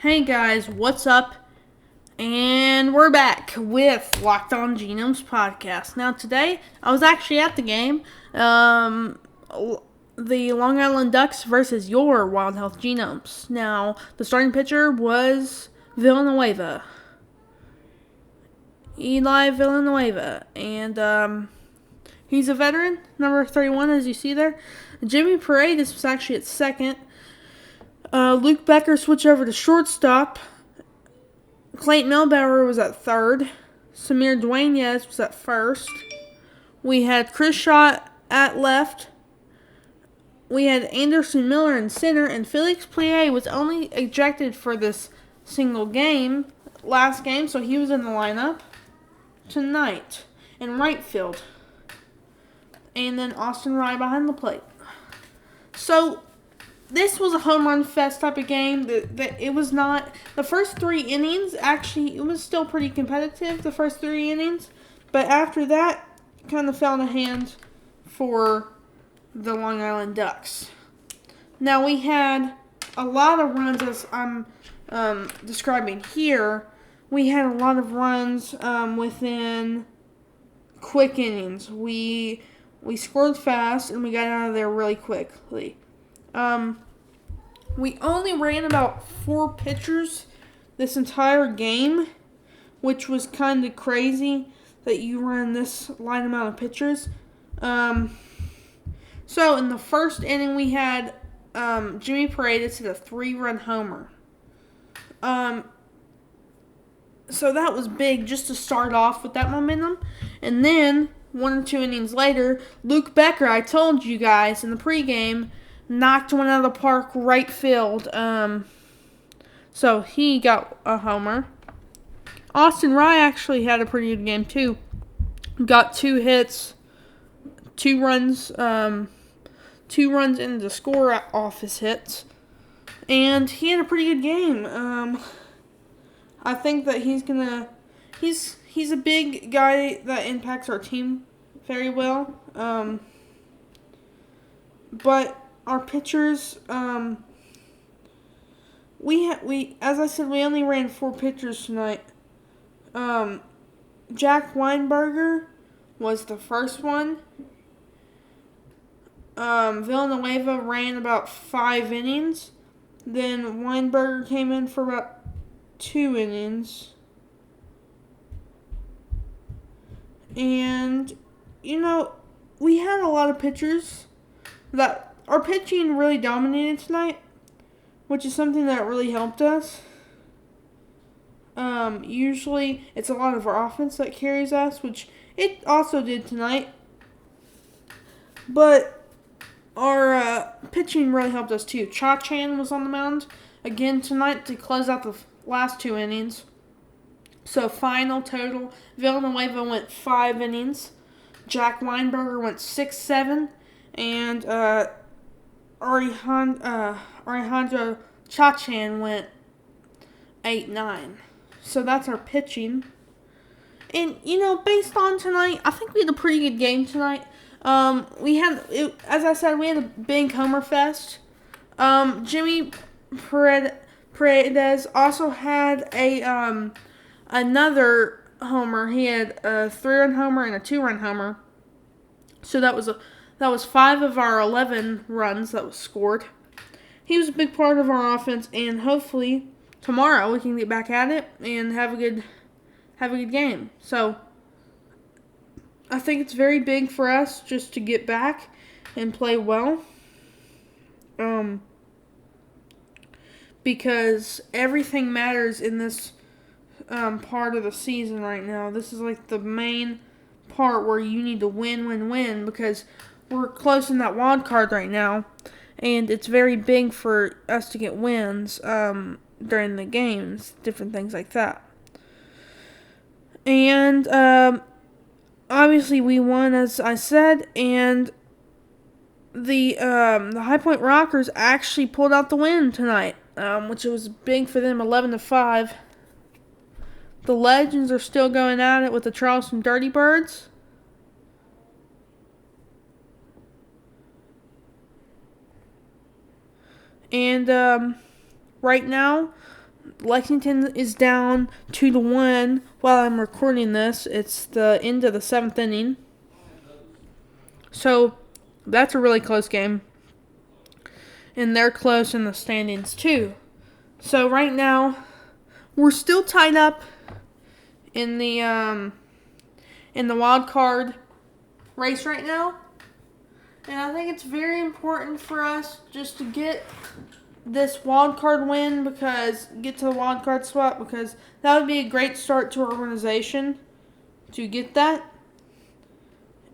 Hey guys, what's up? And we're back with Locked On Genomes podcast. Now today, I was actually at the game. The Long Island Ducks versus your Wild Health Genomes. Now, the starting pitcher was Villanueva. Eli Villanueva. And he's a veteran, number 31 as you see there. Jimmy Paredes was actually at second. Luke Becker switched over to shortstop. Clayton Milbauer was at third. Samir Duenas was at first. We had Chris Shaw at left. We had Anderson Miller in center. And Felix Plie was only ejected for this single game, last game, so he was in the lineup tonight in right field. And then Austin Rye behind the plate. So this was a home run fest type of game. It was not the first 3 innings. Actually, it was still pretty competitive. The first 3 innings, but after that, kind of fell in the hands for the Long Island Ducks. Now we had a lot of runs, as I'm describing here. We had a lot of runs within quick innings. We scored fast and we got out of there really quickly. We only ran about 4 pitchers this entire game, which was kind of crazy that you run this light amount of pitchers. So in the first inning, we had Jimmy Paredes hit a 3-run homer. So that was big just to start off with that momentum. And then 1 or 2 innings later, Luke Becker, I told you guys in the pregame, knocked one out of the park right field. So he got a homer. Austin Rye actually had a pretty good game too. Got 2 hits, 2 runs, 2 runs in the score off his hits, and he had a pretty good game. I think that he's a big guy that impacts our team very well. But our pitchers, we as I said, we only ran 4 pitchers tonight. Jack Weinberger was the first one. Villanueva ran about 5 innings. Then Weinberger came in for about 2 innings. And, we had a lot of pitchers that our pitching really dominated tonight, which is something that really helped us. Usually it's a lot of our offense that carries us, which it also did tonight. But our pitching really helped us too. Cha-Chan was on the mound again tonight to close out the last 2 innings. So final total, Villanueva went 5 innings. Jack Weinberger went 6-7. And Alejandro Cha-Chan went 8-9. So that's our pitching. And, based on tonight, I think we had a pretty good game tonight. As I said, we had a big homer fest. Jimmy Paredes also had another homer. He had a 3-run homer and a 2-run homer. So that was 5 of our 11 runs that was scored. He was a big part of our offense, and hopefully tomorrow we can get back at it and have a good game. So I think it's very big for us just to get back and play well. Because everything matters in this part of the season right now. This is like the main part where you need to win, because we're close in that wild card right now, and it's very big for us to get wins during the games, different things like that. And obviously we won, as I said, and the High Point Rockers actually pulled out the win tonight, which was big for them, 11-5. The Legends are still going at it with the Charleston Dirty Birds. And right now, Lexington is down 2-1 while I'm recording this. It's the end of the 7th inning. So that's a really close game. And they're close in the standings too. So right now, we're still tied up in the wild card race right now. And I think it's very important for us just to get this wild card win, get to the wild card spot, because that would be a great start to our organization to get that.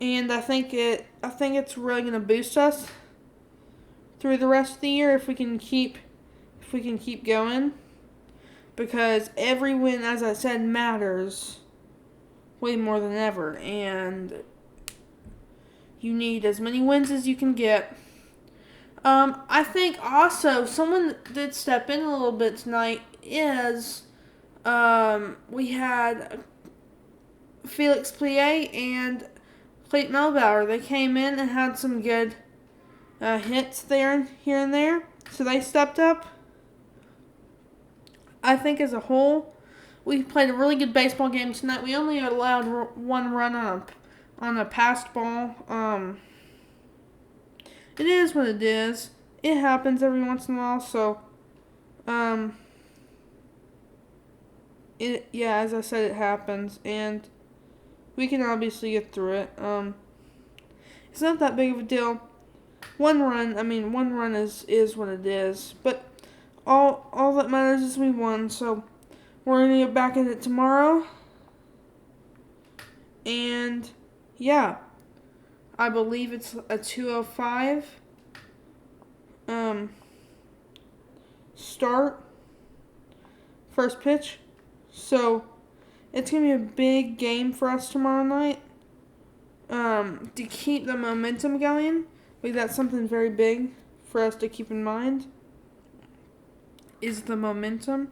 And I think it's really going to boost us through the rest of the year if we can keep going, because every win, as I said, matters way more than ever, and you need as many wins as you can get. I think also someone that did step in a little bit tonight is we had Felix Plie and Clayton Melbauer. They came in and had some good hits here and there, so they stepped up. I think as a whole, we played a really good baseball game tonight. We only allowed one run on a passed ball. It is what it is. It happens every once in a while. So, as I said, it happens, and we can obviously get through it. It's not that big of a deal. One run is what it is. But all that matters is we won. So we're gonna get back in it tomorrow. And yeah, I believe it's a 2:05 start, first pitch. So it's gonna be a big game for us tomorrow night. To keep the momentum going, like that's something very big for us to keep in mind, is the momentum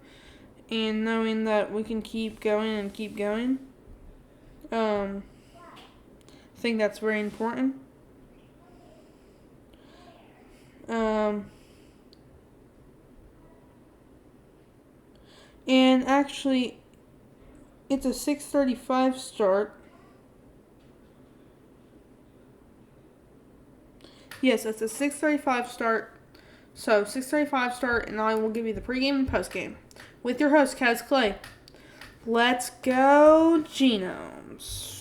and knowing that we can keep going and keep going. I think that's very important. And actually, it's a 6:35 start. Yes, it's a 6:35 start. So 6:35 start, and I will give you the pregame and postgame with your host, Kaz Clay. Let's go, Genomes.